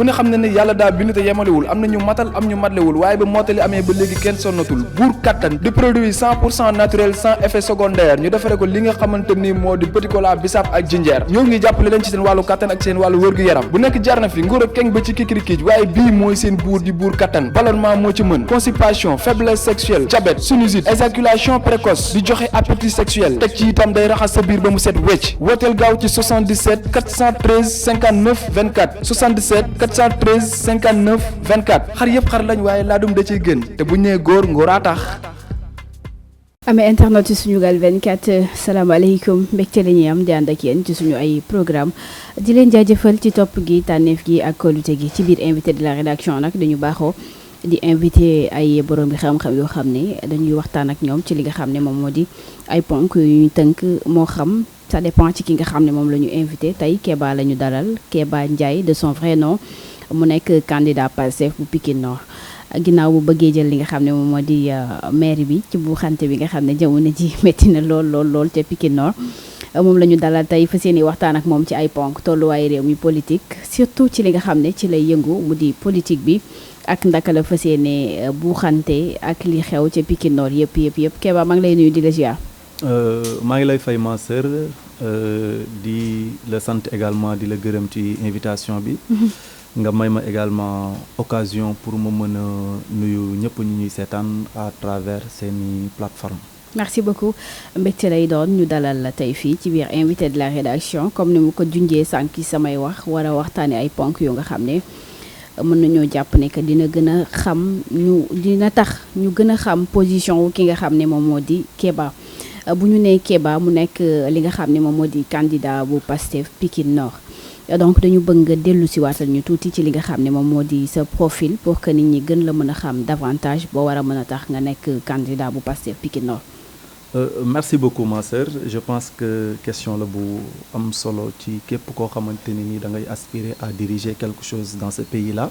ku ne xam ne ne yàlla daa bind te yemalewul am na ñu matal am ñu matlewul waaye ba mottali amee ba léegi kenn sonnatul buur kattan di produit 100% naturel sans effet secondaire ñu defare ko li nga xamante ni moo di petit cola bisaab ak jinjeer ñoo ngi jàppale leen ci seen wàllu kattan ak seen wàllu wërgu yaram bu nekk jarna fi nguur ak keng ba ci kikirikiij waaye bii mooy seen buur di buur kattan ballonnement moo ci mën constipation faiblesse sexuelle diabète sinusite éjaculation précoce di joxe appétit sexuel teg ci itam day raxas sa biir ba mu set wecc wooteel gaaw ci 77 413 59 24 77 413 59 24 xar yëpp xar lañ waaye laadum da ciy gën te bu ñu nee góor ngóoraa tax. amee internet ci Sunugal 24 salaamaaleykum mbégte la ñuy am di ànd ak yéen ci suñu ay programme di leen jaajëfal ci topp gi tànneef gi ak kóolute gi ci biir invité de la rédaction nag dañu baaxoo di invité ay borom bi xam-xam yoo xam ne dañuy waxtaan ak ñoom ci li nga xam ne moom moo di ay ponk yu ñu tënk moo xam ça dépend ci ki nga xam ne moom la ñu invité tey Kéba la ñu dalal Kéba Ndiaye de son vrai nom mu nekk candidat Pastef bu Pikine Nord ginnaaw bu bëggee jël li nga xam ne moom moo di maire bi ci bu xante bi nga xam ne jamono ji métti na lool ca Pikine Nord moom la ñu dalal tey fas yéene waxtaan ak moom ci ay ponk tolluwaayu réew mi politique surtout ci li nga xam ne ci lay yëngu mu di politique bi ak ndaka la fas yéene bu xante ak li xew ca Pikine Nord yëpp Kéba maa ngi lay nuyu di la ziar. maa ngi lay fay ma sœur di la sant également di la gërëm ci invitation bi. nga may ma également occasion pour ma mën a nuyu ñëpp ñu ñuy seetaan à travers seeni plateforme. merci beaucoup mbégte lay doon ñu dalal la tey fii ci biir invité de la rédaction comme ni mu ko junjee sànq ci samay wax war a waxtaane ay ponk yu nga xam ne mën nañoo jàpp ne que dina gën a xam dina tax ñu gën a xam position wu ki nga xam ne moom moo di Kéba bu ñu nee Kéba mu nekk li nga xam ne moom moo di candidat bu Pastef Pikine Nord. donc dañu bëgg nga dellu si waatal ñu tuuti ci li nga xam ne moom moo di sa profil pour que nit ñi gën la mën a xam davantage boo war a mën a tax nga nekk candidat bu Pastef Pikine Nord. merci beaucoup ma sœur je pense que question la bu am solo ci képp koo xamante ni da ngay aspirer à diriger quelque chose dans ce pays là.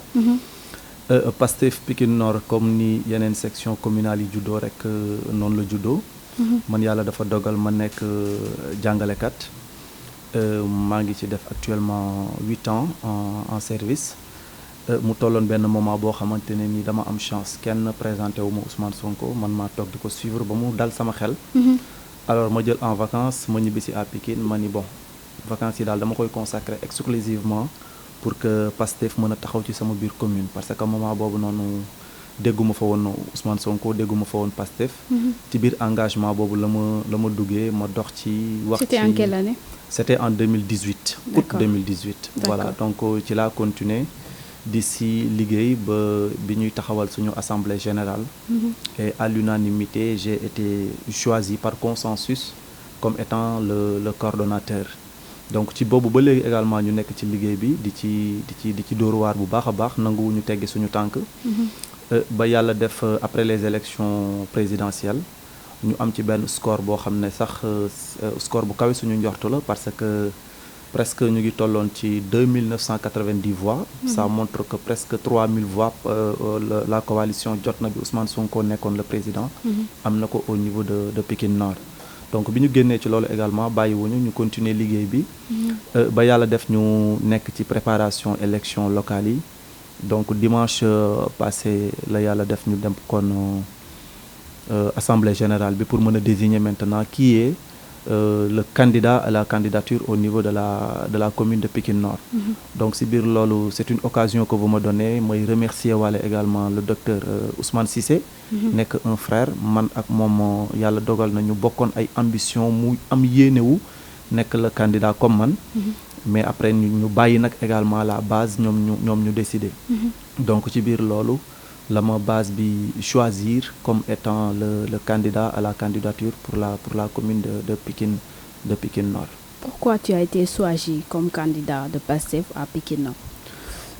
Pastef Pikine Nord comme ni yeneen section communale yi juddoo rek noonu la juddoo. man yàlla dafa dogal ma nekk jàngalekat. maa ngi ci def actuellement 8 ans en service mu tolloon benn moment boo xamante ne ni dama am chance kenn présenté wu ma Ousmane Sonko man maa toog di ko suivre ba mu dal sama xel. alors ma jël en vacances ma ñibbisi à Pikine ma ni bon vacances yi daal dama koy consacrer exclusivement pour que Pastef mën a taxaw ci sama biir commune parce que moment boobu noonu dégguma fa woon Ousmane Sonko dégguma fa woon Pastef. ci biir engagement boobu la ma duggee ma dox ci. wax ci c'était en quelle année? C'était en 2018, août 2018. Voilà, donc ci laa continué d'ici liggéey ba bi ñuy taxawal suñu assemblée générale. Et à l'unanimité j'ai été choisi par consensus comme étant le coordonnateur. donc ci boobu ba léegi également ñu nekk ci liggéey bi di ci dóor waar bu baax a baax nanguwuñu teggi suñu tànk. ba yàlla def après les élections présidentielles. ñu am ci benn score boo xam ne sax score bu kawe suñu njortu la parce que presque ñu ngi tolloon ci 2990 voix. Ça montre que presque 3000 voix la coalition jot na bi Ousmane Sonko nekkoon le président. am na ko au niveau de Pikine Nord. donc bi ñu génnee ci loolu également bàyyiwuñu ñu continuer liggéey bi. ba yàlla def ñu nekk ci préparation élection locale yi donc dimanche passé la yàlla def ñu dem kon. Assemblée générale bi pour mën a désigner maintenant qui est le candidat à la candidature au niveau de la commune de Pikine Nord. donc si biir loolu c'est une occasion que vous me donnez mooy remercier wàlle également le docteur Ousmane Cissé. nekk un frère man ak moom yàlla dogal na ñu bokkoon ay ambition mu am yéenewu nekk le candidat comme man. mais après ñu bàyyi nag également la base ñoom ñu décider. donc ci biir loolu. la ma base bi choisir comme étant le candidat à la candidature pour la commune de Pikine Nord. Pourquoi tu as été choisi comme candidat de Pastef à Pikine Nord?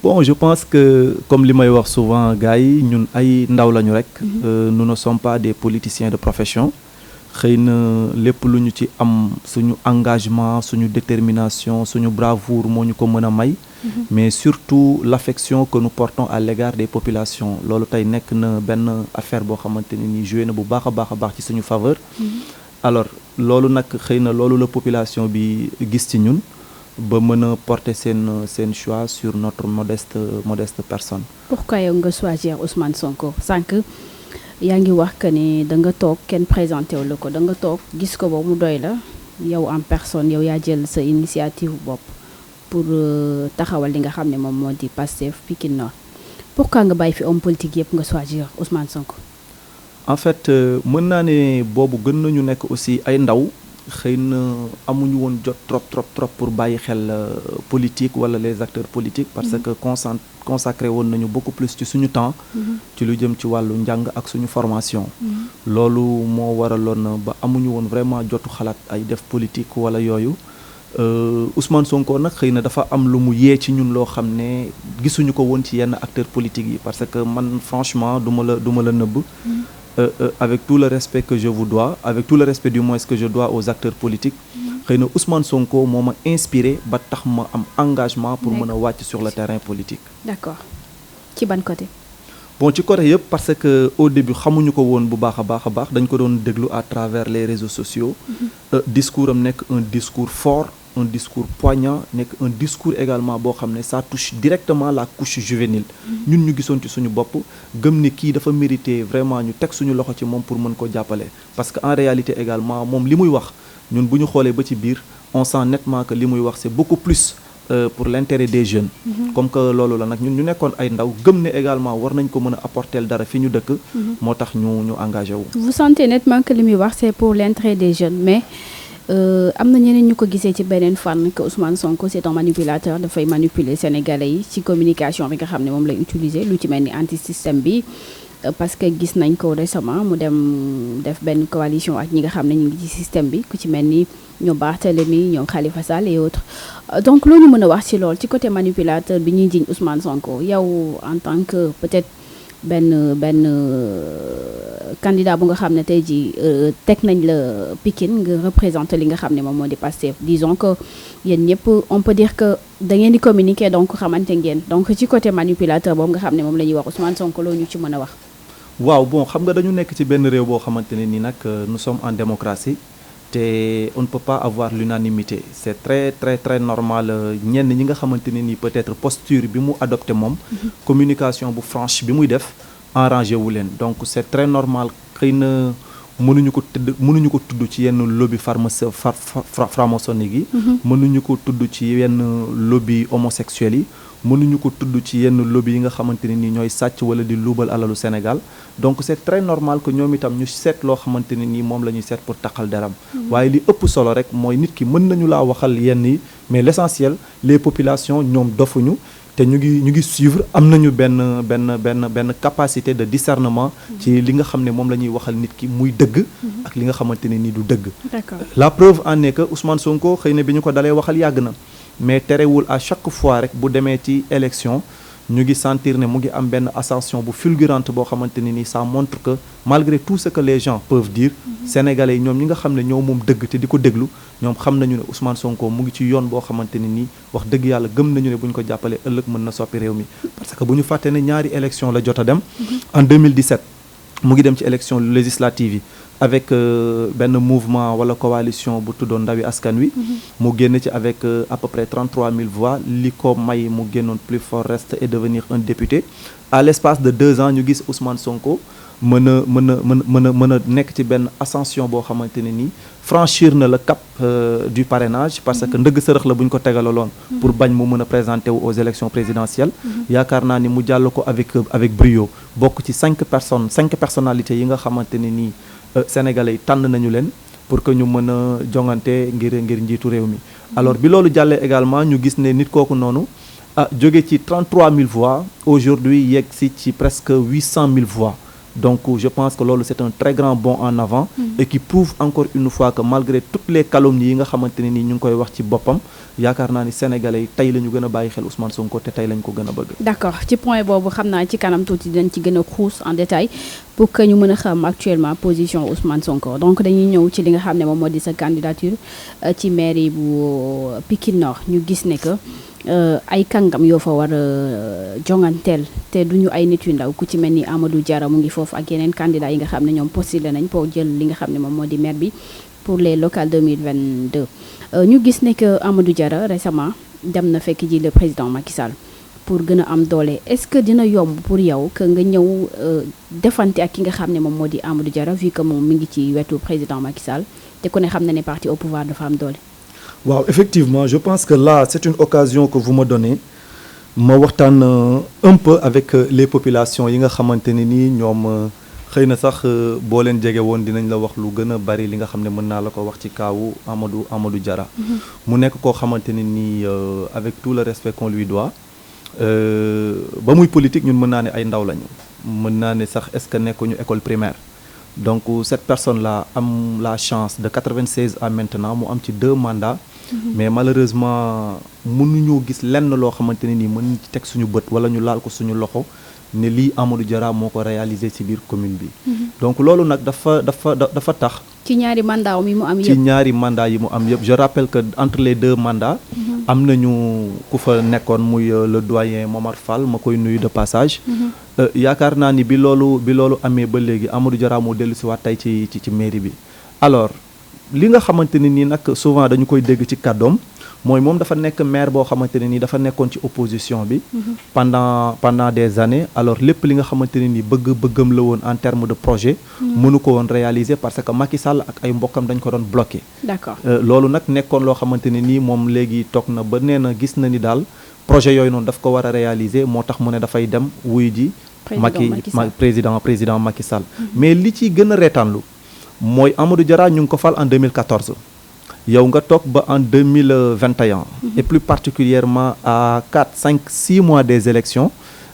Bon, je pense que comme li may wax souvent gars yi ñun ay ndaw lañu rek. Nous ne sommes pas des politiciens de profession. xëy na lépp lu ñu ci am suñu engagement suñu détermination suñu bravoure moo ñu ko mën a may. mais surtout l'affection que nous portons à l'égard des populations loolu tey nekk na benn affaire boo xamante ne ni joué na bu baax a baax ci suñu faveur. alors loolu nag xëy na loolu la population bi gis ci ñun ba mën a porter seen choix sur notre modeste personne. Pourquoi yow nga choisir Ousmane Sonko sànq yaa ngi wax que ne da nga toog kenn présenté wu la ko da nga toog gis ko ba mu doy la yow en personne yow yaa jël sa initiative bopp pour taxawal li nga xam ne moom moo di Pastef Pikine Nord. Pourquoi nga bàyyi fi homme politique yëpp nga choisir Ousmane Sonko. En fait mën naa ne boobu gën nañu nekk aussi ay ndaw xëy na amuñu woon jot trop pour bàyyi xel politique wala les acteurs politiques parce que consacré woon nañu beaucoup plus ci suñu temps ci lu jëm ci wàllu njàng ak suñu formation loolu moo waraloon ba amuñu woon vraiment jotu xalaat ay def politique wala yooyu Ousmane Sonko nag xëy na dafa am lu mu yee ci ñun loo xam ne gisuñu ko woon ci yenn acteurs politiques yi parce que man franchement du ma la nëbb avec tout le respect que je vous dois avec tout le respect du moins que je dois aux acteurs politiques xëy na Ousmane Sonko moo ma inspiré ba tax ma am engagement pour mën a wàcc sur le terrain politique. D'accord ci ban côté. Bon ci côté yëpp parce que au début xamuñu ko woon bu baax a baax dañ ko doon déglu à travers les réseaux sociaux discours am nekk un discours fort un discours poignant nekk un discours également boo xam ne ça touche directement la couche juvénile ñun ñu gisoon ci suñu bopp gëm ni kii dafa mérité vraiment ñu teg suñu loxo ci moom pour mën ko jàppale parce que en réalité également moom li muy wax ñun bu ñu xoolee ba ci biir on sent nettement que li muy wax c'est beaucoup plus pour l'intérêt des jeunes comme que loolu la nag ñun ñu nekkoon ay ndaw gëm ne également war nañ ko mën a apporter dara fi ñu dëkk moo tax ñu engagé wu. Vous sentez nettement que li muy wax c'est pour l'intérêt des jeunes mais am na ñeneen ñu ko gisee ci beneen fànn que Ousmane Sonko c'est un manipulateur dafay manipuler sénégalais yi ci communication bi nga xam ne moom lay utiliser lu ci mel ni anti système bi parce que gis nañ ko récemment mu dem def benn coalition ak ñi nga xam ne ñu ngi ci système bi ku ci mel ni ñoom Barthélémy ñoom Khalifa Sall et autres donc loolu ñu mën a wax ci lool ci côté manipulateur bi ñuy jiñ Ousmane Sonko yow en tant que peut-être benn candidat bu nga xam ne tey jii teg nañ la Pikine nga représenter li nga xam ne moom moo di Pastef disons que yéen ñëpp on peut dire que da ngeen di communiquer donc xamante ngeen donc ci côté manipulateur boobu nga xam ne moom la ñuy wax Ousmane Sonko loo ñu ci mën a wax. waaw bon xam nga dañu nekk ci benn réew boo xamante ne ni nag nous sommes en démocratie te on ne peut pas avoir l'unanimité c'est très normal ñenn ñi nga xamante ne ni peut-être posture bi mu adopté moom communication bu franche bi muy def arrangé wu leen donc c'est très normal xëy na mënuñu ko tudd ci yenn lobby franc-maçonnique yi mënuñu ko tudd ci yenn lobby homosexuels yi mënuñu ko tudd ci yenn lobby yi nga xamante ne ni ñooy sàcc wala di luubal alalu Sénégal donc c'est très normal que ñoom itam ñu seet loo xamante ne ni moom la ñuy seet pour taxal deram waaye li ëpp solo rek mooy nit ki mën nañu laa waxal yenn yi mais l'essentiel les populations ñoom dofuñu te ñu ngi suivre am nañu benn capacité de discernement ci li nga xam ne moom la ñuy waxal nit ki muy dëgg ak li nga xamante ne ni du dëgg. D'accord. La preuve en est que Ousmane Sonko xëy na bi ñu ko dalee waxal yàgg na mais terewul à chaque fois rek bu demee ci élection ñu ngi sentir ne mu ngi am benn ascension bu fulgurante boo xamante ne ni ça montre que malgré tout ce que les gens peuvent dire sénégalais yi ñoom ñi nga xam ne ñoo moom dëgg te di ko déglu ñoom xam nañu ne Ousmane Sonko mu ngi ci yoon boo xamante ne nii wax dëgg yàlla gëm nañu ne bu ñu ko jàppalee ëllëg mën na soppi réew mi parce que bu ñu fàtte ne ñaari élection la jot a dem en 2017 mu ngi dem ci élection législative yi avec benn mouvement wala coalition bu tuddoon Ndawi Askan Wi mu génn ci avec à peu près 33 000 voix li ko may mu génnoon plus fort reste et devenir un député à l'espace de 2 ans ñu gis Ousmane Sonko mën a nekk ci benn ascension boo xamante ne nii franchir na le cap du parrainage parce que ndëgg sërëx la bu ñu ko tegalaloon pour bañ mu mën a présenter wu aux élections présidentielles yaakaar naa ni mu jàll ko avec brio bokk ci 5 personnalités yi nga xamante ne nii Sénégalais yi tànn nañu leen pour que ñu mën a jongante ngir njiitu réew mi alors bi loolu jàllee également ñu gis ne nit kooku noonu jóge ci 33 000 voix aujourd'hui yegg si ci presque 800 000 voix donc je pense que loolu c'est un très grand bond en avant et qui prouve encore une fois que malgré toutes les calomnies yi nga xamante ne nii ñu ngi koy wax ci boppam yaakaar naa ni sénégalais yi tey la ñu gën a bàyyi xel Ousmane Sonko te tey lañ ko gën a bëgg. D'accord ci point boobu xam naa ci kanam tuuti dinañ ci gën a xuus en détail pour que ñu mën a xam actuellement position Ousmane Sonko donc dañuy ñëw ci li nga xam ne moom moo di sa candidature ci mairie bu Pikine Nord ñu gis ne que ay kàngam yoo fa war a jonganteel te duñu ay nit yu ndaw ku ci mel ni Amadou Diarra mu ngi foofu ak yeneen candidat yi nga xam ne ñoom postulé nañ pour jël li nga xam ne moom moo di maire bi pour les locales 2022 ñu gis ne que Amadou Diarra récemment dem na fekk ji le président Macky Sall pour gën a am doole est-ce que dina yomb pour yow que nga ñëw defante ak ki nga xam ne moom moo di Amadou Diarra vu que moom mi ngi ci wetu président Macky Sall te ku ne xam na ne parti au pouvoir dafa am doole. waaw effectivement je pense que là c'est une occasion que vous me donnez ma waxtaan un peu avec les populations yi nga xamante ne nii ñoom xëy na sax boo leen jege woon dinañ la wax lu gën a bari li nga xam ne mën naa la ko wax ci kaawu Amadou Diarra. mu nekk koo xamante ne nii avec tout le respect qu'on lui doit ba muy politique ñun mën naa ne ay ndaw lañu mën naa ne sax est-ce que nekkuñu école primaire. donc cette personne-là am la chance de 96 à maintenant mu am ci 2 mandats. mais malheureusement mënuñoo gis lenn loo xamante ne nii mën ci teg suñu bët wala ñu laal ko suñu loxo ne lii Amadou Diarra moo ko réalisé ci biir commune bi. donc loolu nag dafa tax. ci ñaari mandat yi mu am yëpp. ci ñaari mandat yi mu am yëpp je rappelle que entre les 2 mandats. am nañu ku fa nekkoon muy le doyen Momar Fall ma koy nuyu de passage. yaakaar naa ni bi loolu amee ba léegi Amadou Diarra moo dellu si waat tey ci mairie bi alors. li nga xamante ne nii nag souvent dañu koy dégg ci kàddoom mooy moom dafa nekk maire boo xamante ne nii dafa nekkoon ci opposition bi. pendant des années alors lépp li nga xamante ne nii bëggam la woon en terme de projet. mënu ko woon réaliser parce que Macky Sall ak ay mbokkam dañ ko doon bloqué. d'accord loolu nag nekkoon loo xamante ne nii moom léegi toog na ba nee na gis na ni daal projet yooyu noonu daf ko war a réaliser moo tax mu ne dafay dem wuyu ji. président Macky Sall. mais li ci gën a reetaanlu. mooy Amadou Diarra ñu ngi ko fal en 2014 yow nga toog ba en 2021 et plus particulièrement à 4, 5, 6 mois des élections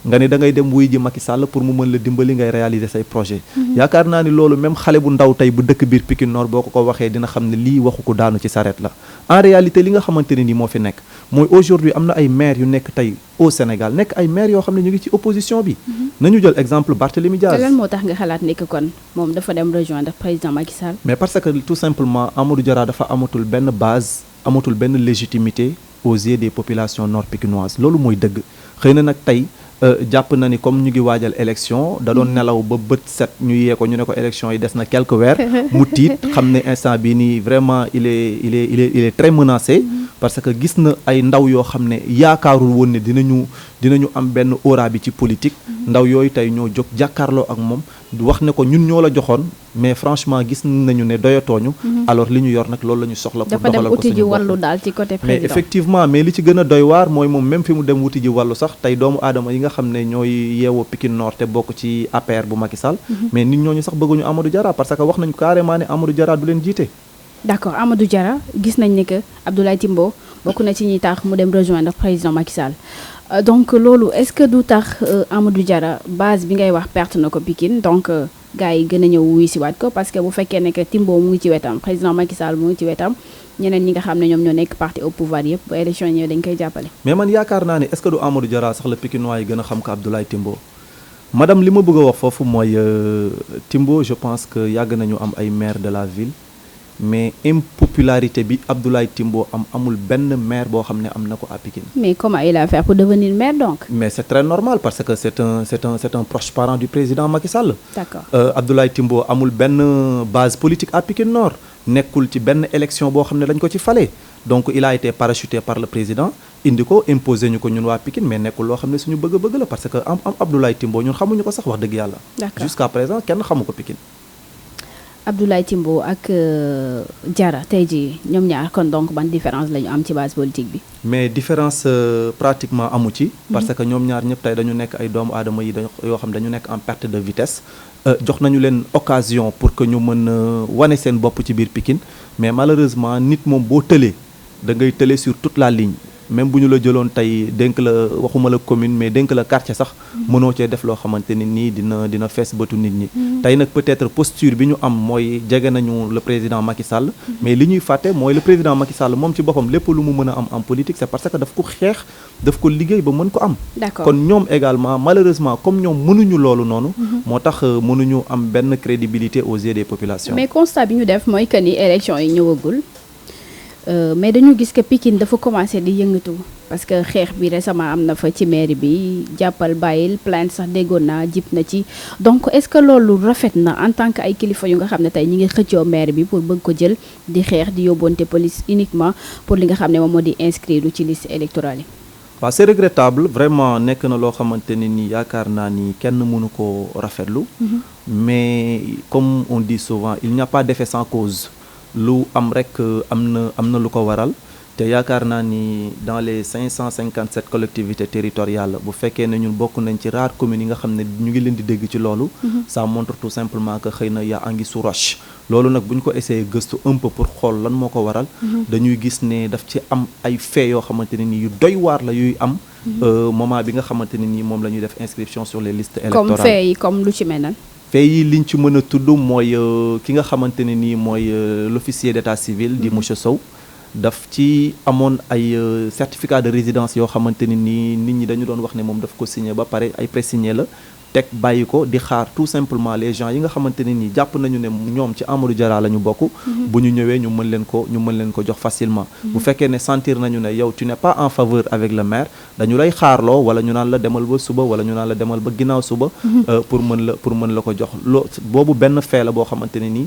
nga ne da ngay dem wuy ji Macky Sall pour mu mën la dimbali ngay réaliser say projet yaakaar naa ni loolu même xale bu ndaw tey bu dëkk biir Pikine Nord boo ko waxee dina xam ne lii waxu ko daanu ci sareet la en réalité li nga xamante ne nii moo fi nekk mooy aujourd'hui am na ay maires yu nekk tey au Sénégal nekk ay maires yoo xam ne ñu ngi ci opposition bi nañu jël exemple Barthélémy Diaz. lan moo tax nga xalaat ne que kon moom dafa dem rejoindre président Macky Sall. mais parce que tout simplement Amadou Diarra dafa amatul benn base amatul benn légitimité aux yeux des populations nord pikinoises loolu mooy dëgg xëy na nag tey jàpp na ni comme ñu ngi waajal élection da doon nelaw ba bët set ñu yee ko ñu ne ko élection yi des na quelques weer mu tiit xam ne instant bi nii vraiment il est très menacé parce que gis na ay ndaw yoo xam ne yaakaarul woon ne dinañu am benn aura bi ci politique ndaw yooyu tey ñoo jóg jàkkaarloo ak moom wax ne ko ñun ñoo la joxoon mais franchement gis nañu ne doyatooñu alors li ñu yor nag loolu la ñu soxla pour doxalal ko dafa dem uti ji wàllu daal ci côté président mais effectivement mais li ci gën a doy waar mooy moom même fi mu dem wuti ji wàllu sax tey doomu aadama yi nga xam ne ñooy yeewoo Pikine Nord te bokk ci APR bu Macky Sall mais nit ñooñu sax bëgguñu Amadou Diarra parce que wax nañu carrément ne Amadou Diarra du leen jiite d'accord Amadou Diarra gis nañ ne que Abdoulaye Timbo bokk na ci ñi tax mu dem rejoindre président Macky Sall donc loolu est-ce que du tax Amadou Diarra base bi ngay wax perte na ko Pikine donc gars yi gën a ñëw wuy si waat ko parce que bu fekkee ne que Timbo mu ngi ci wetam président Macky Sall mu ngi ci wetam ñeneen ñi nga xam ne ñoom ñoo nekk parti au pouvoir yëpp ba élection ñëw dañ koy jàppale. mais man yaakaar naa ne est-ce que du Amadou Diarra sax la Pikinois yi gën a xam ko Abdoulaye Timbo madame li ma bëgg a wax foofu mooy Timbo je pense que yàgg nañu am ay maire de la ville mais impopularité bi Abdoulaye Timbo amul benn maire boo xam ne am na ko à Pikine. mais comment il a fait pour devenir maire donc. mais c'est très normal parce que c'est un proche parent du président Macky Sall. d'accord Abdoulaye Timbo amul benn base politique à Pikine Nord nekkul ci benn élection boo xam ne dañ ko ci fale donc il a été parachuté par le président indi ko imposé ñu ko ñun waa Pikine mais nekkul loo xam ne suñu bëgg-bëgg la parce que am Abdoulaye Timbo ñun xamuñu ko sax wax dëgg yàlla. d'accord jusqu'à présent kenn xamu ko Pikine. Abdoulaye Timbo ak Diarra tey jii ñoom ñaar kon donc ban différence la ñu am ci base politique bi. mais différence pratiquement amu ci. parce que ñoom ñaar ñëpp tey dañu nekk ay doomu aadama yi yoo xam dañu nekk en perte de vitesse. jox nañu leen occasion pour que ñu mën wane seen bopp ci biir Pikine mais malheureusement nit moom boo tëlee da ngay tëlee sur toute la ligne. même bu ñu la jëloon tey dénk la waxuma la commune mais dénk la quartier sax mënoo cee def loo xamante ni nii dina fees bëtu nit ñi tey nag peut-être posture bi ñu am mooy jege nañu le président Macky Sall mais li ñuy fàtte mooy le président Macky Sall moom ci boppam lépp lu mu mën a am en politique c'est parce que daf ko xeex daf ko liggéey ba mën ko am kon ñoom également malheureusement comme ñoom mënuñu loolu noonu moo tax mënuñu am benn crédibilité aux yeux des populations mais constat bi ñu def mooy que ni élection yi ñëwagul mais dañu gis que Pikine dafa commencé di yëngatu parce que xeex bi récemment am na fa ci mairie bi jàppal bàyyil plainte sax déggoon naa jip na ci donc est-ce que loolu rafet na en tant que ay kilifa yu nga xam ne tey ñi ngi xëccoo maire bi pour bëgg ko jël di xeex di yóbbonte police uniquement pour li nga xam ne moom moo di inscrire ci liste électorale yi. waaw c'est regrettable vraiment nekk na loo xamante ne ni yaakaar naa ni kenn mënu ko rafetlu. mais comme on dit souvent il n'y a pas d'effet sans cause lu am rek am na lu ko waral. te yaakaar naa ni dans les 557 collectivités territoriales bu fekkee ne ñun bokk nañ ci rares communes yi nga xam ne ñu ngi leen di dégg ci loolu. ça montre tout simplement que xëy na y a anguille sous roche. loolu nag bu ñu ko essayé gëstu un peu pour xool lan moo ko waral. dañuy gis ne daf ci am ay faits yoo xamante ne ni yu doy waar la yuy am. moment bi nga xamante ne ni moom la ñuy def inscription sur les listes électorales. comme faits yi comme lu ci mel nan. faits yi liñ ci mën a tudd mooy ki nga xamante ne nii mooy l'officier d'état civil di monsieur Sow. daf ci amoon ay certificat de résidence yoo xamante ni nii nit ñi dañu doon wax ne moom daf ko signé ba pare ay pré-signé la teg bàyyi ko di xaar tout simplement les gens yi nga xamante ne nii jàpp nañu ne ñoom ci Amadou Diarra la ñu bokk. bu ñu ñëwee ñu mën leen ko jox facilement. bu fekkee ne sentir nañu ne yow tu n'es pas en faveur avec le maire dañu lay xaarloo wala ñu naan la demal ba suba wala ñu naan la demal ba ginnaaw suba. pour mën la ko jox boobu benn fait la boo xamante ne nii.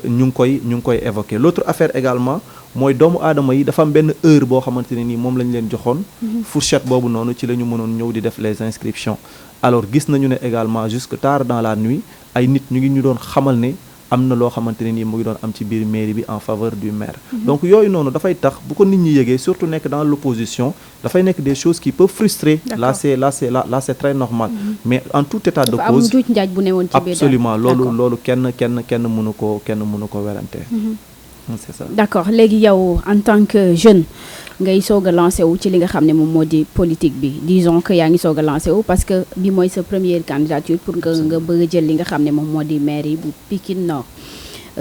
ñu ngi koy évoquer l'autre affaire également. mooy doomu aadama yi dafa am benn heure boo xamante ne nii moom lañ leen joxoon. fourchette boobu noonu ci la ñu mënoon ñëw di def les inscriptions. alors gis nañu ne également jusque tard dans la nuit ay nit ñu ngi ñu doon xamal ne am na loo xamante ne nii mu ngi doon am ci biir mairie bi en faveur du maire. donc yooyu noonu dafay tax bu ko nit ñi yëgee surtout nekk dans l'opposition dafay nekk des choses qui peuvent frustrer. là c'est très normal. mais en tout état de cause absolument loolu kenn mënu ko werante. c'est ça. d'accord léegi yow en tant que jeune ngay soog a lancé wu ci li nga xam ne moom moo di politique bi disons que yaa ngi soog a lancé wu parce que bi mooy sa première candidature pour nga bëgg a jël li nga xam ne moom moo di mairie bu Pikine Nord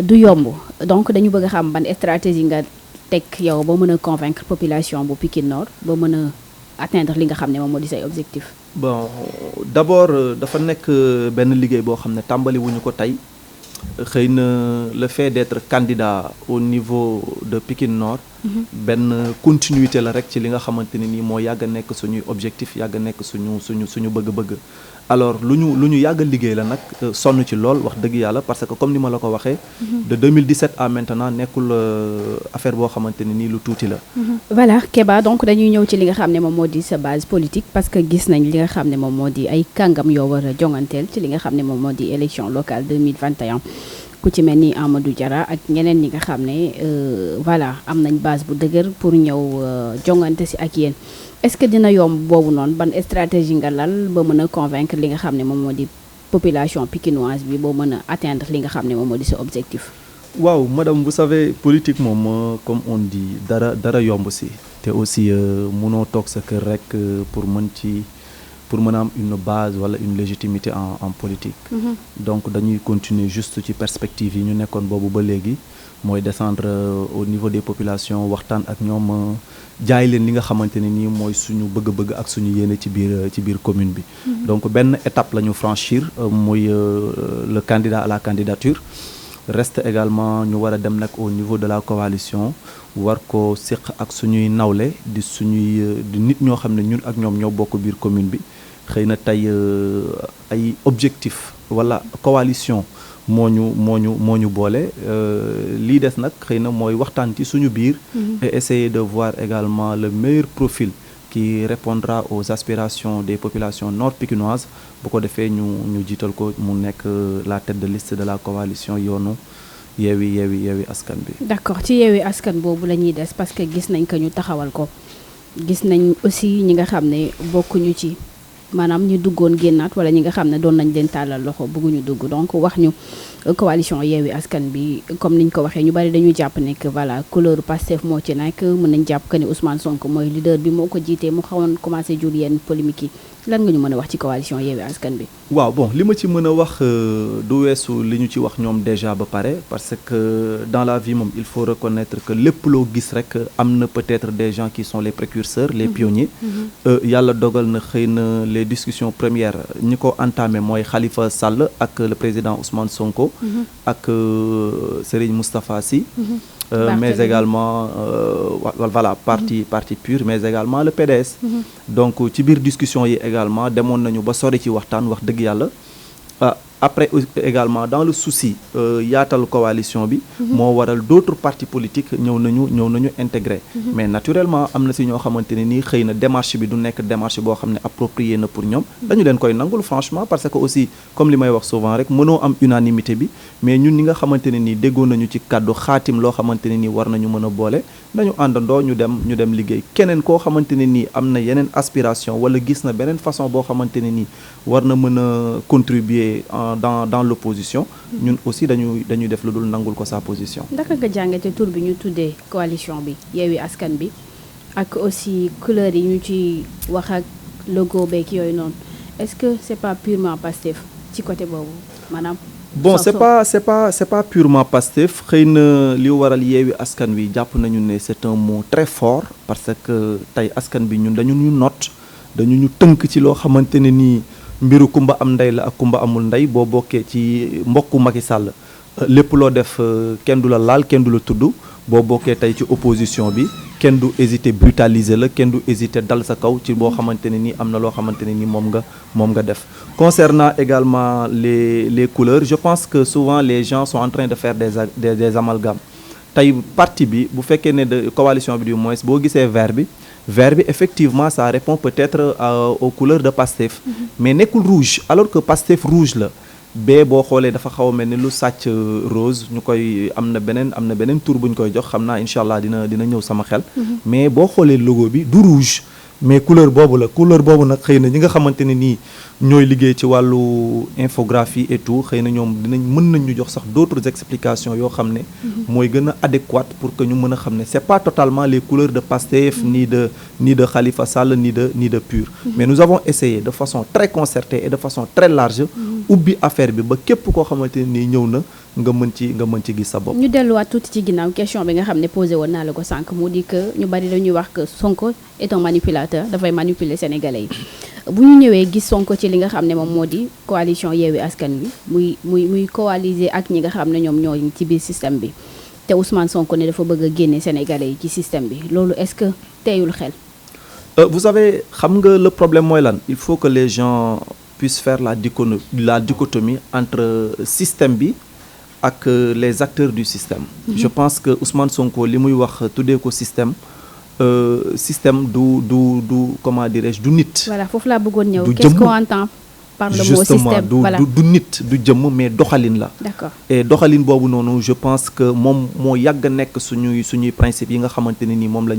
du yomb donc dañu bëgg a xam ban stratégie nga teg yow ba mën a convaincre population bu Pikine Nord ba mën a atteindre li nga xam ne moom moo di say objectif. bon d'abord dafa nekk benn liggéey boo xam ne tàmbali wuñu ko tey. xëy na le fait d'être candidat au niveau de Pikine Nord. benn continuité la rek ci li nga xamante ne nii moo yàgg a nekk suñuy objectif yàgg a nekk suñu bëgg-bëgg. alors lu ñu yàgg a liggéey la nag sonn ci lool wax dëgg yàlla parce que comme ni ma la ko waxee. de 2017 à maintenant nekkul affaire boo xamante ne nii lu tuuti la. voilà Keba donc dañuy ñëw ci li nga xam ne moom moo di sa base politique parce que gis nañ li nga xam ne moom moo di ay kàngam yoo war a jonganteel ci li nga xam ne moom moo di élection locale 2021. ku ci mel ni Amadou Diarra ak ñeneen ñi nga xam ne voilà am nañ base bu dëgër pour ñëw jongante si ak yéen est-ce que dina yomb boobu noonu ban stratégie nga lal ba mën a convaincre li nga xam ne moom moo di population pikinoise bi boo mën a atteindre li nga xam ne moom moo di sa objectif. waaw madame vous savez politique moom comme on dit dara yomb si te aussi mënoo toog sa kër rek pour mën a am une base wala une légitimité en politique. donc dañuy continuer juste ci perspective yi ñu nekkoon boobu ba léegi mooy descendre au niveau des populations waxtaan ak ñoom jaay leen li nga xamante ne nii mooy suñu bëgg-bëgg ak suñu yéene ci biir commune bi. donc benn étape la ñu franchir muy le candidat à la candidature. reste également ñu war a dem nag au niveau de la coalition war ko séq ak suñuy nawle di nit ñoo xam ne ñun ak ñoom ñoo bokk biir commune bi xëy na tey ay objectif wala coalition moo ñu boole lii des nag xëy na mooy waxtaan ci suñu biir et essayer de voir également le meilleur profil qui répondra aux aspirations des populations nord-pikinoises bu ko defee ñu jiital ko mu nekk la tête de liste de la coalition yoonu yeewi askan bi. d'accord ci yeewi askan boobu la ñuy des parce que gis nañ ko ñu taxawal ko gis nañ aussi ñi nga xam ne bokkuñu ci maanaam ñu duggoon génnaat wala ñi nga xam ne doon nañ leen tàllal loxo bëgguñu dugg donc wax ñu coalition yeewi askan bi comme niñ ko waxee ñu bari dañu jàpp ne que voilà couleur Pastef moo ci nekk mën nañ jàpp que ne Ousmane Sonko mooy leader bi moo ko jiitee mu xawoon commencé jur yenn polémique yi lan nga ñu mën a wax ci coalition Yewwi Askan Wi. waaw bon li ma ci mën a wax du weesu li ñu ci wax ñoom déjà ba pare parce que dans la vie moom il faut reconnaître que lépp loo gis rek am na peut-être des gens qui sont les précurseurs les pionniers. yàlla dogal na xëy na les discussions premières ñi ko entamé mooy Khalifa Sall ak le président Ousmane Sonko. ak Serigne Moustapha Sy. Mais également voilà parti pur mais également le PDS. Donc ci biir discussion yi également demoon nañu ba sori ci waxtaan wax dëgg yàlla. Après également dans le souci yaatal coalition bi moo waral d'autres partis politiques ñëw nañu intégré mais naturellement am na si ñoo xamante ne nii xëy na démarche bi du nekk démarche boo xam ne approprié na pour ñoom dañu leen koy nangul franchement parce que aussi comme li may wax souvent rek mënoo am unanimité bi mais ñun ñi nga xamante ne nii déggoo nañu ci kàddu xaatim loo xamante ne nii war nañu mën a boole dañu àndandoo ñu dem liggéey keneen koo xamante ne nii am na yeneen aspiration wala gis na beneen façon boo xamante ne nii war na mën a contribuer dans l'opposition ñun aussi dañuy def lu dul nangul ko sa position. ndaka nga jàngate tur bi ñu tuddee coalition bi Yewwi Askan bi ak aussi couleur yi ñu ci wax ak logo beeg yooyu noonu est-ce que c'est pas purement Pastef ci côté boobu maanaam. bon c'est pas purement Pastef xëy na li waral Yewwi Askan Wi jàpp nañu ne c'est un mot très fort parce que tey askan bi ñun dañu ñu noot dañu ñu tënk ci loo xamante ne nii. mbiru kumba am ndey la ak kumba amul ndey boo bokkee ci mbokku Macky Sall lépp loo def kenn du la laal kenn du la tudd boo bokkee tey ci opposition bi kenn du hésiter brutaliser la kenn du hésiter dal sa kaw ci boo xamante ne ni am na loo xamante ne ni moom nga def. Concernant également les couleurs je pense que souvent les gens sont en train de faire des amalgames tey parti bi bu fekkee ne de coalition bi du moins boo gisee vert bi effectivement ça répond peut-être aux couleurs de Pastef mais nekkul rouge alors que Pastef rouge la bee boo xoolee dafa xaw a mel ni lu sàcc rose ñu koy am na beneen tour bu ñu koy jox xam naa incha allah dina ñëw sama xel mais boo xoolee logo bi du rouge mais couleur boobu nag xëy na ñi nga xamante ne nii ñooy liggéey ci wàllu infographie et tout xëy na ñoom mën nañ ñu jox sax d'autres explications yoo xam ne mooy gën a adéquate pour que ñu mën a xam ne c'est pas totalement les couleurs de Pastef ni de Khalifa Sall ni de PUR mais nous avons essayé de façon très concertée et de façon très large ubbi affaire bi ba képp koo xamante ne nii ñëw na nga mën ci gis sa bopp. ñu delluwaat tuuti ci ginnaaw question bi nga xam ne posé woon naa la ko sànq mu di que ñu bari dañuy wax que Sonko est un manipulateur dafay manipuler sénégalais yi bu ñu ñëwee gis Sonko ci li nga xam ne moom moo di coalition Yewwi Askan Wi muy coaliser ak ñi nga xam ne ñoom ñoo ci biir système bi te Ousmane Sonko ne dafa bëgg a génne sénégalais yi ci système bi loolu est-ce que teeyul xel. Vous savez xam nga le problème mooy lan il faut que les gens puissent faire la dichotomie entre système bi ak les acteurs du système. Je pense que Ousmane Sonko li muy wax tuddee ko système du comment dirais-je du nit. Voilà foofu laa bëggoon ñëw. Qu'est-ce qu'on entend par le mot système voilà du nit du jëmm mais doxalin la. D'accord. Et doxalin boobu noonu je pense que moom moo yàgg nekk suñuy principe yi nga xamante ne ni moom la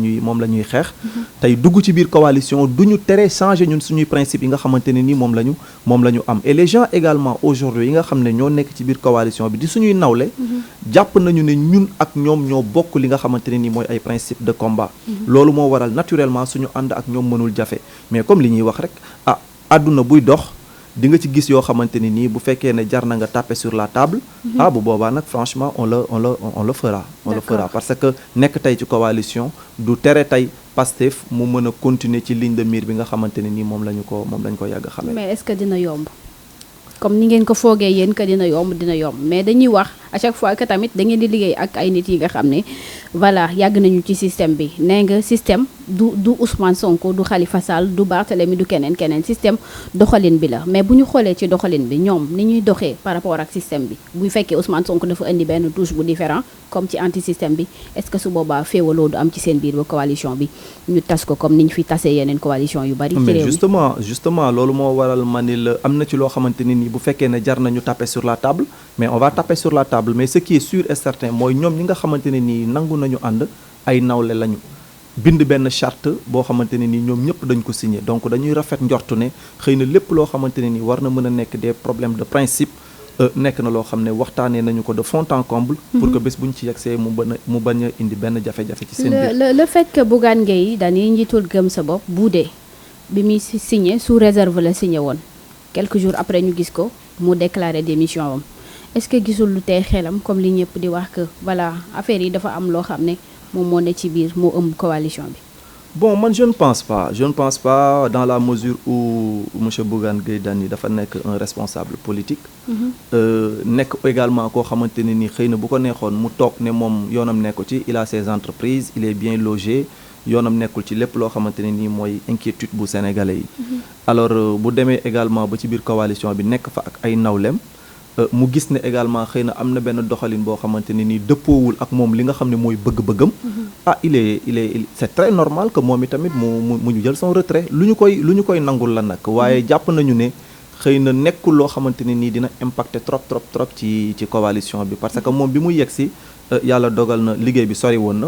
ñuy xeex. tey dugg ci biir coalition du ñu tere changer ñun suñuy principe yi nga xamante ne ni moom la ñu am et les gens également aujourd'hui yi nga xam ne ñoo nekk ci biir coalition bi di suñuy nawle. jàpp nañu ne ñun ak ñoom ñoo bokk li nga xamante ne ni mooy ay principe de combat. loolu moo waral naturellement suñu ànd ak ñoom mënul jafe mais comme li ñuy wax rek àdduna buy dox. di nga ci gis yoo xamante ni nii bu fekkee ne jar na nga taper sur la table bu boobaa nag franchement on le fera parce que nekk tey ci coalition du tere tey Pastef mu mën a continuer ci ligne de mire bi nga xamante ne nii moom lañu ko yàgg xamee. mais est-ce que dina yomb comme ni ngeen ko foogee yéen que dina yomb mais dañuy wax à chaque fois que tamit da ngeen di liggéey ak ay nit yi nga xam ne voilà yàgg nañu ci système bi nee nga système du Ousmane Sonko du Khalifa Sall du Barthélémy du keneen système doxalin bi la mais bu ñu xoolee ci doxalin bi ñoom ni ñuy doxee par rapport ak système bi bu fekkee Ousmane Sonko dafa indi benn touche bu différent comme ci anti système bi est-ce que su boobaa féewaloo du am ci seen biir ba coalition bi ñu tas ko comme ni ñu fi tasee yeneen coalition yu bari. mais justement loolu moo waral ma ni la am na ci loo xamante ne nii bu fekkee ne jar nañu taper sur la table mais on va taper sur la table mais ce qui est sûr et certain mooy ñoom ñi nga xamante ne nii nangu nañu ànd ay nawle lañu bind benn charte boo xamante ne nii ñoom ñëpp dañ ko signé donc dañuy rafet njortu ne xëy na lépp loo xamante ne nii war na mën a nekk des problèmes de principe nekk na loo xam ne waxtaanee nañu ko de fond en comble. pour que bés bu ñu ci yegsee mu bañ a indi benn jafe-jafe ci seen biir. le fait que Bougane Gueye Dany njiitul gëm sa bopp buudee bi muy signé sous réserve la signé woon quelques jours après ñu gis ko mu déclaré démission am est-ce que gisul lu tey xelam comme li ñëpp di wax que voilà affaire yi dafa am loo xam ne moom moo ne ci biir moo ëmb coalition bi. Bon, man je ne pense pas dans la mesure où monsieur Bougane Gueye Dany dafa nekk un responsable politique. nekk également koo xamante ne ni xëy na bu ko neexoon mu toog ne moom yoonam nekku ci il a ses entreprises il est bien logé yoonam nekkul ci lépp loo xamante ne nii mooy inquiétude bu sénégalais yi. alors bu demee également ba ci biir coalition bi nekk fa ak ay nawlem. mu gis ne également xëy na am na benn doxalin boo xamante ne nii dëppoowul ak moom li nga xam ne mooy bëgg-bëggam. C'est très normal que moom itamit mu ñu jël son retrait lu ñu koy nangul la nag waaye jàpp nañu ne xëy na nekkul loo xamante ne nii dina impacter trop ci coalition bi parce que moom bi mu yegg si yàlla dogal na liggéey bi sori woon na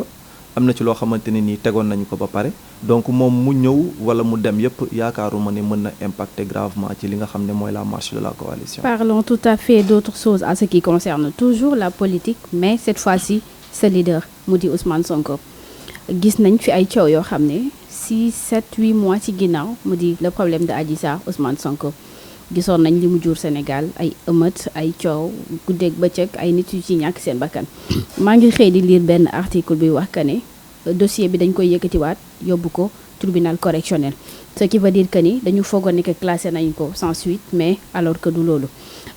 am na ci loo xamante ne nii tegoon nañu ko ba pare donc moom mu ñëw wala mu dem yëpp yaakaaruma ne mën na impacter gravement ci li nga xam ne mooy la marche de la coalition. Parlons tout à fait d'autre chose à ce qui concerne toujours la politique mais cette fois-ci ce leader mu di Ousmane Sonko gis nañ fi ay coow yoo xam ne 6 7 8 mois ci ginnaaw mu di le problème de Adji Sarr Ousmane Sonko gisoon nañ li mu jur Sénégal ay ëmët ay coow guddeeg bëccëg ay nit yu ci ñàkk seen bakkan maa ngi xëy di lire benn article bi wax que ne dossier bi dañ koy yëkkatiwaat yóbbu ko tribunal correctionnel ce qui veut dire que ni dañu foogoon ne que classé nañ ko sans suite mais alors que du loolu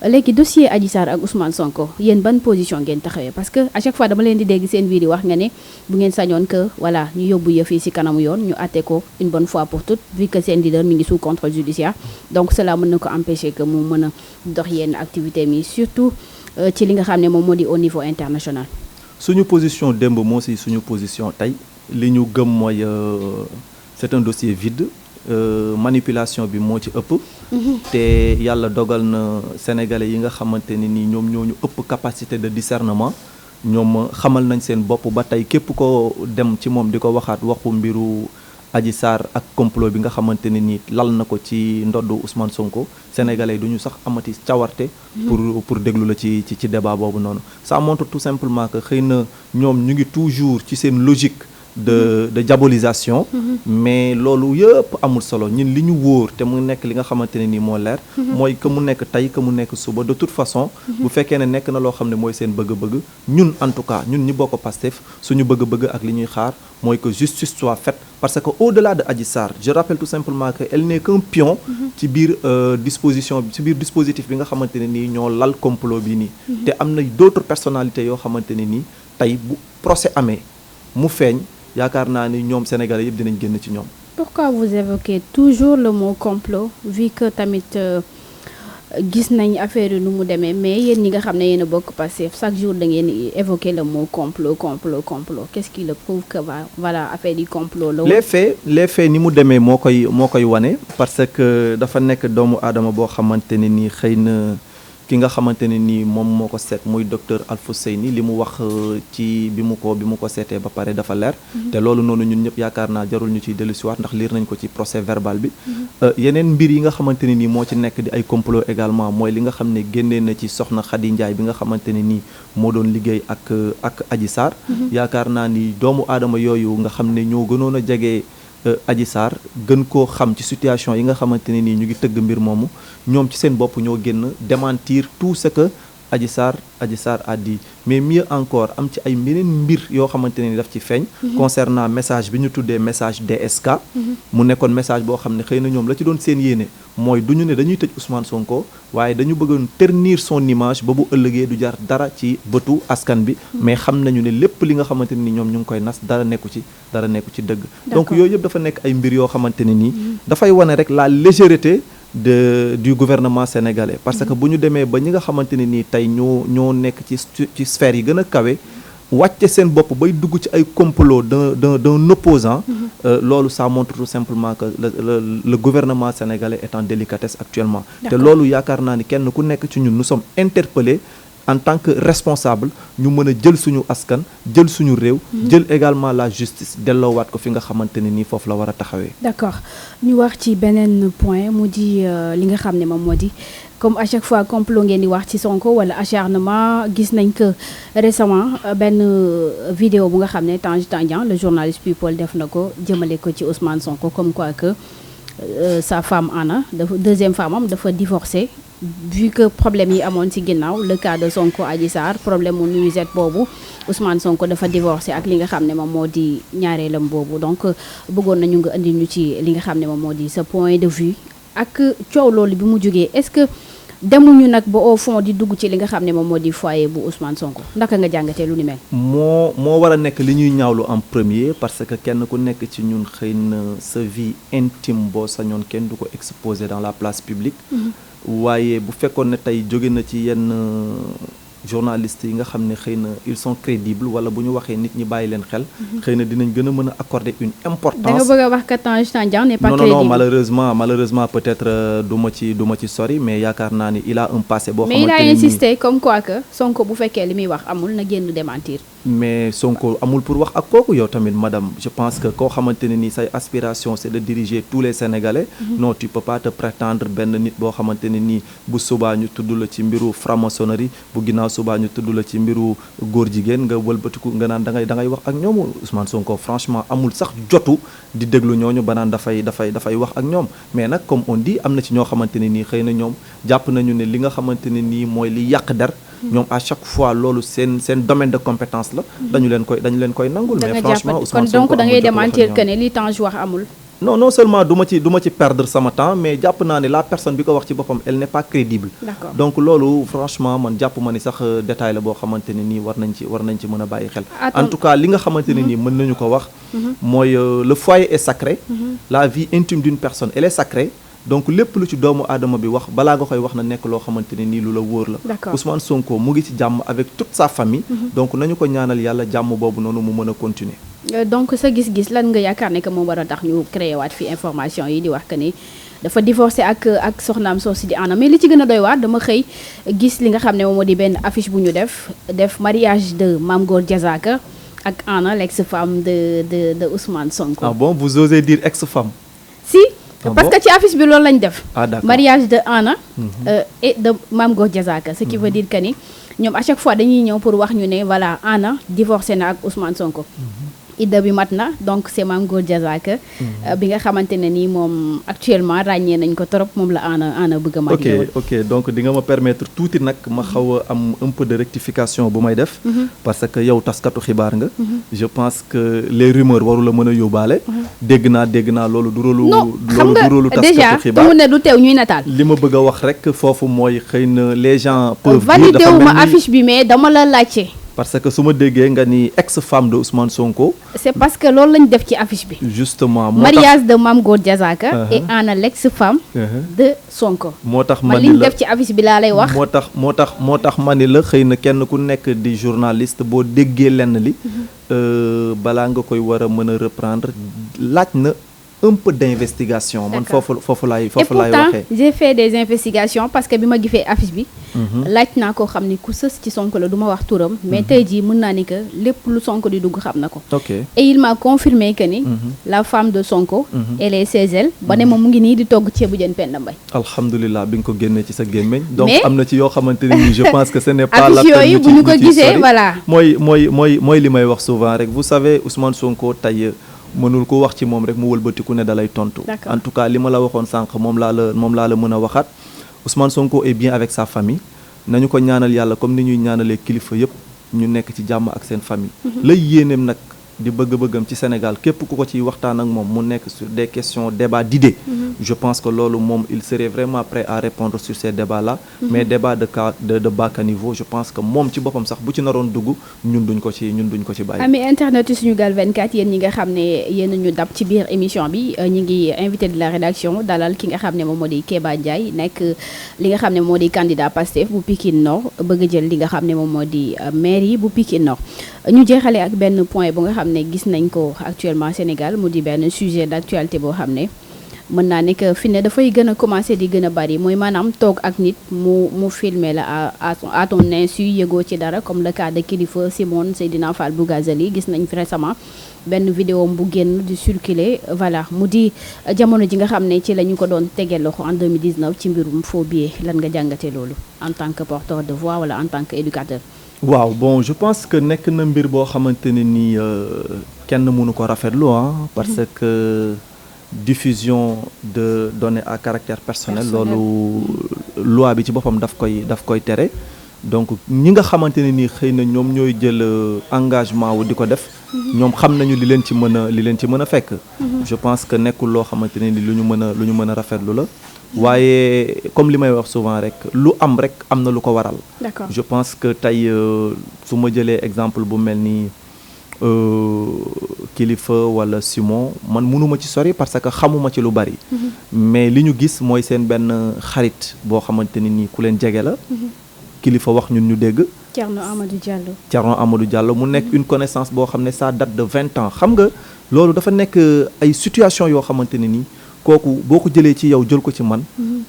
léegi dossier Adji Sarr ak Ousmane Sonko yéen ban position ngeen taxawee parce que à chaque fois dama leen di dégg seen biir yi wax nga ne bu ngeen sañoon que voilà ñu yóbbu yëf yi ci kanamu yoon ñu àtte ko une bonne fois pour toutes vu que seen leader mi ngi sous contrôle judiciaire donc cela mën na ko empêcher que mu mën a dox yenn activité mi surtout ci li nga xam ne moom moo di au niveau international. suñu position démb moo si suñu position tey li ñu gëm mooy c'est un dossier vide manipulation bi moo ci ëpp te yàlla dogal na sénégalais yi nga xamante ne nii ñoom ñoo ñu ëpp capacité de discernement ñoom xamal nañ seen bopp ba tey képp ko dem ci moom di ko waxaat waxu mbiru Adji Sarr ak complot bi nga xamante ne nii lal na ko ci ndoddu Ousmane Sonko sénégalais du ñu sax amati cawarte pour déglu la ci débat boobu noonu ça montre tout simplement que xëy na ñoom ñu ngi toujours ci seen logique de diabolisation mais loolu yëpp amul solo ñun li ñu wóor te mu nekk li nga xamante ne nii moo leer mooy que mu nekk tey que mu nekk suba de toute façon bu fekkee ne nekk na loo xam ne mooy seen bëgg-bëgg ñun en tout cas ñun ñi bokk Pastef suñu bëgg-bëgg ak li ñuy xaar mooy que justice soit faite parce que au-delà de Adji Sarr je rappelle tout simplement que elle n'est qu'un pion ci biir dispositif bi nga xamante ne nii ñoo lal complot bi nii te am na d'autres personnalités yoo xamante ne nii tey bu procès amee mu feeñ yaakaar naa ni ñoom Sénégalais yëpp dinañ génn ci ñoom. Pourquoi vous évoquez toujours le mot complot vu que tamit gis nañ affaire yi nu mu demee mais yéen ñi nga xam ne yéen a bokk Pastef chaque jour da ngeen évoquer le mot complot qu'est-ce qui le prouve que voilà affaire yi complot la. les faits ni mu demee moo koy wane parce que dafa nekk doomu aadama boo xamante ne nii xëy na. ki nga xamante ne nii moom moo ko seet muy docteur Alfousseyni li mu wax ci bi mu ko seetee ba pare dafa leer te loolu noonu ñun ñëpp yaakaar naa jarul ñu ciy dellusiwaat ndax liir nañ ko ci procès verbal bi yeneen mbir yi nga xamante ne nii moo ci nekk di ay complot également mooy li nga xam ne génnee na ci soxna Khady Ndiaye bi nga xamante ne nii moo doon liggéey ak Adji Sarr yaakaar naa ni doomu aadama yooyu nga xam ne ñoo gënoon a jege Adji Sarr gën koo xam ci situation yi nga xamante ne nii ñu ngi tëgg mbir moomu ñoom ci seen bopp ñoo génn démentir tout ce que Adji Sarr a dit mais mieux encore am ci ay meneen mbir yoo xamante ne ni daf ci feeñ concernant message bi ñu tuddee message DSK mu nekkoon message boo xam ne xëy na ñoom la ci doon seen yéene mooy du ñu ne dañuy tëj Ousmane Sonko waaye dañu bëggoon ternir son image ba bu ëllëgee du jar dara ci bëtu askan bi mais xam nañu ne lépp li nga xamante ne ni ñoom ñu ngi koy nas dara nekku ci dëgg donc yooyu yëpp dafa nekk ay mbir yoo xamante ne nii dafay wane rek la légèreté du gouvernement sénégalais parce que bu ñu demee ba ñi nga xamante ne nii tey ñoo nekk ci sphère yi gën a kawe wàcce seen bopp bay dugg ci ay complot d'un opposant loolu ça montre tout simplement que le gouvernement sénégalais est en délicatesse actuellement te loolu yaakaar naa ni kenn ku nekk ci ñun nous sommes interpellés en tant que responsable ñu mën a jël suñu askan jël suñu réew jël également la justice delloowaat ko fi nga xamante ne nii foofu la war a taxawee. D'accord ñu wax ci beneen point mu di li nga xam ne moom moo di comme à chaque fois complot ngeen di wax ci Sonko wala acharnement gis nañ que récemment benn vidéo bu nga xam ne Tange Tandian le journaliste People def na ko jëmale ko ci Ousmane Sonko comme quoi que sa femme Anna dafa deuxième femme am dafa divorcé vu que problème yi amoon ci ginnaaw le cas de Sonko Adji Sarr problème mu nuisette boobu Ousmane Sonko dafa divorcé ak li nga xam ne moom moo di ñaareelam boobu donc bëggoon nañu nga indi ñu ci li nga xam ne moom moo di sa point de vue ak coow loolu bi mu jógee est-ce que demuñu nag ba au fond di dugg ci li nga xam ne moom moo di foyer bu Ousmane Sonko ndaka nga jàngatee lu ni mel. moo war a nekk li ñuy ñaawlu en premier parce que kenn ku nekk ci ñun xëy na sa vie intime boo sañoon kenn du ko exposer dans la place publique. waaye bu fekkoon ne tey jóge na ci yenn journalistes yi nga xam ne xëy na ils sont crédibles wala bu ñu waxee nit ñi bàyyi leen xel. xëy na dinañ gën a mën a accorder une importance. da nga bëgg a wax que Tange Tandian n'est pas crédible. non malheureusement peut-être du ma ci sori mais yaakaar naa ni il a un passé boo xamante mais il a insisté comme quoi que Sonko bu fekkee li muy wax amul na génn démentir. mais Sonko amul pour wax ak kooku yow tamit madame je pense que koo xamante ne ni say aspiration c'est de diriger tous les Sénégalais. non tu peux pas te prétendre benn nit boo xamante ne nii bu subaa ñu tudd la ci mbiru franc-maçonnerie bu ginnaaw subaa ñu tudd la ci mbiru góor jigéen nga wëlbatiku nga naan da ngay wax ak ñoom Ousmane Sonko franchement amul sax jotu di déglu ñooñu ba naan dafay wax ak ñoom mais nag comme on dit am na ci ñoo xamante ne nii xëy na ñoom jàpp nañu ne li nga xamante ne nii mooy li yàq der ñoom à chaque fois loolu seen domaine de compétence la dañu leen koy nangul mais franchement Ousmane Sonko kon donc da ngay démentir que ne li Tange wax amul. non seulement du ma ci perdre sama temps mais jàpp naa ne la personne bi ko wax ci boppam elle n'est pas crédible. D'accord. donc loolu franchement man jàpp ma ni sax détail la boo xamante ne nii war nañ ci mën a bàyyi xel. en tout cas li nga xamante ne nii mën nañu ko wax. mooy le foyer est sacré. la vie intime d'une personne elle est sacrée. donc lépp lu ci doomu aadama bi wax balaa nga koy wax na nekk loo xamante ne nii lu la wóor la. D'accord. Ousmane Sonko mu ngi ci jàmm avec toute sa famille. donc nañu ko ñaanal yàlla jàmm boobu noonu mu mën a continuer. donc sa gis-gis lan nga yaakaar ne que moom war a tax ñu créé waat fi information yi di wax que ni dafa divorcé ak soxnaam soosi di Anna mais li ci gën a doy waar dama xëy gis li nga xam ne moom moo di benn affiche bu ñu def mariage de Mame Gor Diazaka ak Anna l'ex-femme de Ousmane Sonko. ah bon vous osez dire ex-femme. si. Ah parce bon? que ci affiche bi loolu lañ def. Ah, d'accord. Mariage de Anna et de Mame Gor Diazaka ce qui veut dire que ni ñoom à chaque fois dañuy ñëw pour wax ñu ne voilà Anna divorcé na ak Ousmane Sonko. idda bi mat na donc c'est Mame Gor Diazaka bi nga xamante ne nii moom actuellement ràññee nañ ko trop moom la Anna bëgg a marié. ok donc di nga ma permettre tuuti nag ma xaw a am un peu de rectification bu may def. parce que yow taskatu xibaar nga. je pense que les rumeurs waru la mën a yóbbaale. dégg naa loolu du rôlu. non xam nga déjà te mu ne du teew ñuy nataal. li ma bëgg a wax rek foofu mooy xëy na les gens peuvent dire dafa mel ni validé wu ma affiche bi mais dama la laajte. parce que su ma déggee nga ni ex-femme de Ousmane Sonko. c'est parce que loolu lañ def ci affiche bi. justement mariage de Mame Gor Diazaka. et Anna l'ex-femme de Sonko. moo tax man li ñu def ci affiche bi laa lay wax. moo tax ma ni la xëy na kenn ku nekk di journaliste boo déggee lenn li. balaa nga koy war a mën a reprendre laaj na un peu d'investigation. man foofu laay waxee. et pourtant j'ai fait des investigations parce que bi ma gisee affiche bi. laaj naa koo xam ni ku sës ci Sonko la du ma wax turam. mais tey jii mën naa ni que lépp lu Sonko di dugg xam na ko. ok et il m'a confirmé que ni. la femme de Sonko. elle est chez elle. ba ne moom mu ngi nii di togg ceebu jën Penda Mbaye. alhamdulilah bi nga ko génnee ci sa gémmiñ. donc am na ci yoo xamante ne nii je pense que ce n'est pas la affiche yooyu bu ñu ko gisee voilà. mooy li may wax souvent rek vous savez Ousmane Sonko tey. mënul ko wax ci moom rek mu wëlbatiku ne dalay tontu. en tout cas li ma la waxoon sànq moom laa la mën a waxaat Ousmane Sonko est bien avec sa famille nañu ko ñaanal yàlla comme ni ñuy ñaanalee kilifa yépp ñu nekk ci jàmm ak seen famille. lay yéeneem nag di bëgg-bëggam ci Sénégal képp ku ko ciy waxtaan ak moom mu nekk sur des questions débat d'idées. je pense que loolu moom il serait vraiment prêt à répondre sur ces débats là. mais débat de bas niveau je pense que moom ci boppam sax bu ci naroon dugg ñun duñ ko ci bàyyi. ami internet yi Sunugal 24 yéen ñi nga xam ne yéen ñu dab ci biir émission bi ñu ngi invité de la rédaction dalal ki nga xam ne moom moo di Kéba Ndiaye nekk li nga xam ne moo di candidat Pastef bu Pikine Nord bëgg jël li nga xam ne moom moo di mairie bu Pikine Nord ñu jeexale ak benn point bu nga xam ne gis nañ ko actuellement Sénégal mu di benn sujet d'actualité boo xam ne mën naa ne que fi ne dafay gën a commencer di gën a bari mooy maanaam toog ak nit mu filmer la à ton insu yëgoo ci dara comme le cas de Kilifeu Simone Seydina Fall Bougazelli gis nañ récemment benn vidéo bu génn di circuler voilà mu di jamono ji nga xam ne ci la ñu ko doon tegee loxo en 2019 ci mbirum faux billet lan nga jàngatee loolu en tant que porteur de voix wala en tant que éducateur. waaw bon je pense que nekk na mbir boo xamante ne nii kenn mënu ko rafetlu parce que diffusion de données à caractère personnel loolu loi bi ci boppam daf koy tere donc ñi nga xamante ne nii xëy na ñoom ñooy jël engagement wu di ko def ñoom xam nañu li leen ci mën a fekk je pense que nekkul loo xamante ne ni lu ñu mën a rafetlu la waaye comme li may wax souvent rek lu am rek am na lu ko waral. D'accord. Je pense que tey su ma jëlee exemple bu mel ni Kilifeu wala Simon man mënuma ci sori parce que xamuma ci lu bari. Mais li ñu gis mooy seen benn xarit boo xamante ni nii ku leen jege la. Kilifeu wax ñun ñu dégg. Thierno Amadou Diallo mu nekk une connaissance boo xam ne ça date de 20 ans xam nga loolu dafa nekk ay situation yoo xamante ne nii. kooku boo ko jëlee ci yow jël ko ci man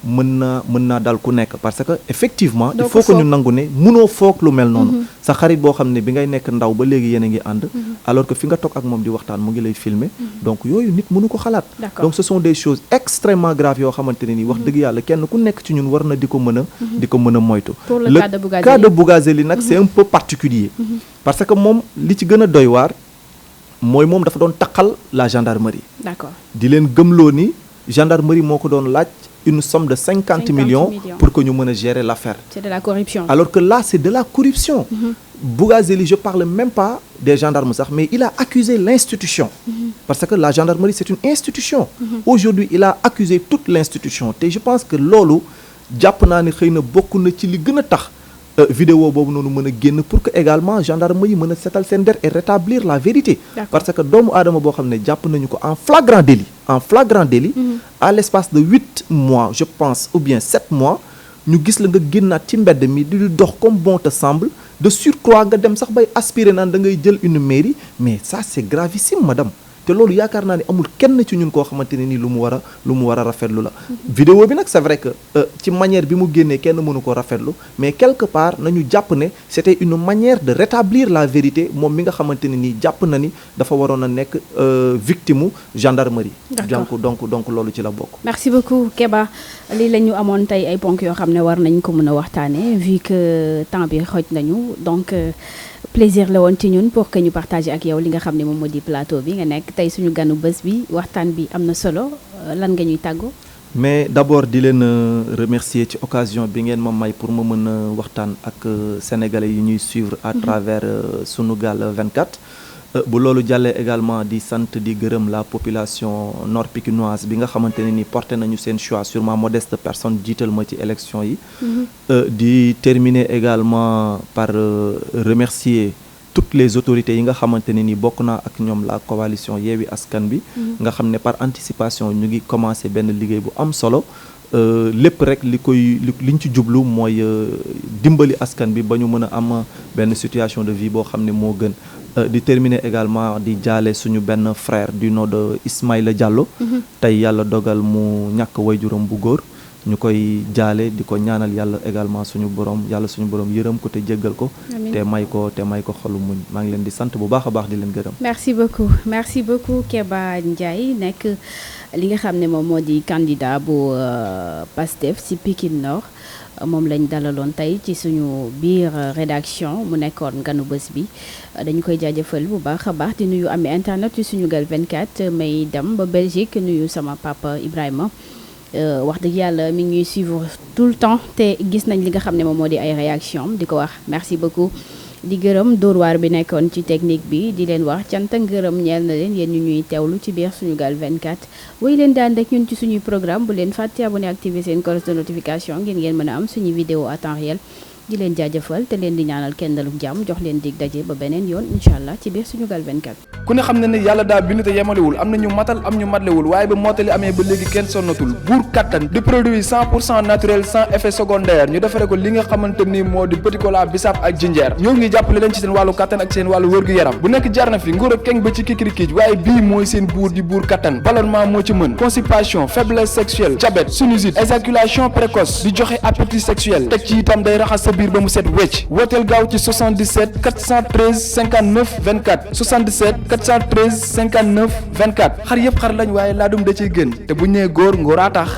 mën naa dal ku nekk parce que effectivement il faut que ñu nangu ne mënoo foog lu mel noonu sa xarit boo xam ne bi ngay nekk ndaw ba léegi yéen a ngi ànd alors que fi nga toog ak moom di waxtaan mu ngi lay filmer donc yooyu nit mënu ko xalaat donc ce sont des choses extrêmement graves yoo xamante ne nii wax dëgg yàlla kenn ku nekk ci ñun war na di ko mën a moytu le cas de Bougazelli nag c'est un peu particulier parce que moom li ci gën a doy waar mooy moom dafa doon taqal la gendarmerie d'accord di leen gëmloo ni gendarmerie moo ko doon laaj une somme de 50 millions pour que ñu mën a gérer l'affaire. C'est de la corruption. Alors que là c'est de la corruption. Bougazelli je parle même pas des gendarmes sax mais il a accusé l'institution. Parce que la gendarmerie c'est une institution. Aujourd'hui il a accusé toute l'institution te je pense que loolu jàpp naa ne xëy na bokk na ci li gën a tax vidéo boobu noonu mën a génn pour que également gendarme yi mën a setal seen der et rétablir la vérité. Parce que doomu aadama boo xam ne jàpp nañu ko en flagrant délit à l'espace de 8 mois je pense ou bien 7 mois ñu gis la nga génnaat ci mbedd mi di dox comme bon te semble de surcroît nga dem sax bay aspirer naan da ngay jël une mairie mais ça c'est gravissime madame te loolu yaakaar naa ne amul kenn ci ñun koo xamante ne nii lu mu war a rafetlu la. vidéo bi nag c'est vrai que ci manière bi mu génnee kenn mënu ko rafetlu mais quelque part nañu jàpp ne c'était une manière de rétablir la vérité moom mi nga xamante ne nii jàpp na ni dafa waroon a nekk victime gendarmerie. donc loolu ci la bokk. Merci beaucoup Keba lii la ñu amoon tey ay ponk yoo xam ne war nañ ko mën a waxtaanee vu que temps bi xoj nañu donc. Plaisir la woon ci ñun pour que ñu partager ak yow li nga xam ne moom moo di plateau bi nga nekk tey suñu ganu bés bi waxtaan bi am na solo lan nga ñuy tàggoo. mais d'abord di leen remercier ci occasion bi ngeen ma may pour ma mën a waxtaan ak sénégalais yi ñuy suivre à travers Sunugal 24. bu loolu jàllee également di sant di gërëm la population nord pikinoise bi nga xamante ne ni porté nañu seen choix sur ma modeste personne jiital ma ci élection yi. di terminer également par remercier toutes les autorités yi nga xamante ne ni bokk naa ak ñoom la coalition Yewwi Askan Wi. nga xam ne par anticipation ñu ngi commencé benn liggéey bu am solo. lépp rek liñ ci jublu mooy dimbali askan bi ba ñu mën a am benn situation de vie boo xam ne moo gën. di terminer également di jaale suñu benn frère du nom de Ismaïla Diallo. tey yàlla dogal mu ñàkk wayjuram bu góor ñu koy jaale di ko ñaanal yàlla également suñu borom yërëm ko te jéggal ko. te may ko xolu muñ maa ngi leen di sant bu baax a baax di leen gërëm. merci beaucoup Keba Ndiaye nekk li nga xam ne moom moo di candidat bu Pastef ci Pikine Nord. moom lañ dalaloon tey ci suñu biir rédaction mu nekkoon ganu bés bi dañu koy jaajëfal bu baax a baax di nuyu ami internet ci Sunugal 24 may dem ba Belgique nuyu sama papa Ibrahima wax dëgg yàlla mi ngi ñuy suivre tout le temps te gis nañ li nga xam ne moom moo di ay réaction di ko wax merci beaucoup di gërëm Dóor waar bi nekkoon ci technique bi di leen wax cant ngërëm ñeel na leen yéen ñu ñuy teewlu ci biir Sunugal 24 woy leen daan rek ñun ci suñuy programme bu leen fàtte abonné activer seen cloche de notification ngeen mën a am suñu vidéo à temps réel di leen jaajëfal te leen di ñaanal kenn daluk jàmm jox leen dig daje ba beneen yoon incha allah ci biir Sunugal 24. ku ne xam ne ne yàlla daa bind te yemalewul am na ñu matal am ñu matlewul waaye ba mottali amee ba léegi kenn sonnatul buur kattan di produit 100% naturel sans effet secondaire ñu defare ko li nga xamante ni moo di petit cola bisaab ak jinjeer ñoo ngi jàppale leen ci seen wàllu kattan ak seen wàllu wërgu yaram bu nekk jarna fi nguur ak keng ba ci kikirikiij waaye bii mooy seen buur di buur kattan ballonnement moo ci mën constipation faiblesse sexuelle diabète sinusite éjaculation précoce di joxe appétit sexuel teg ci itam day raxas sa biir ba mu set wecc wooteel gaaw ci 77 413 59 24 77 413 59 24 xar yëpp xar lañ waaye laadum da ciy gën te bu ñu nee góor ngóoraa tax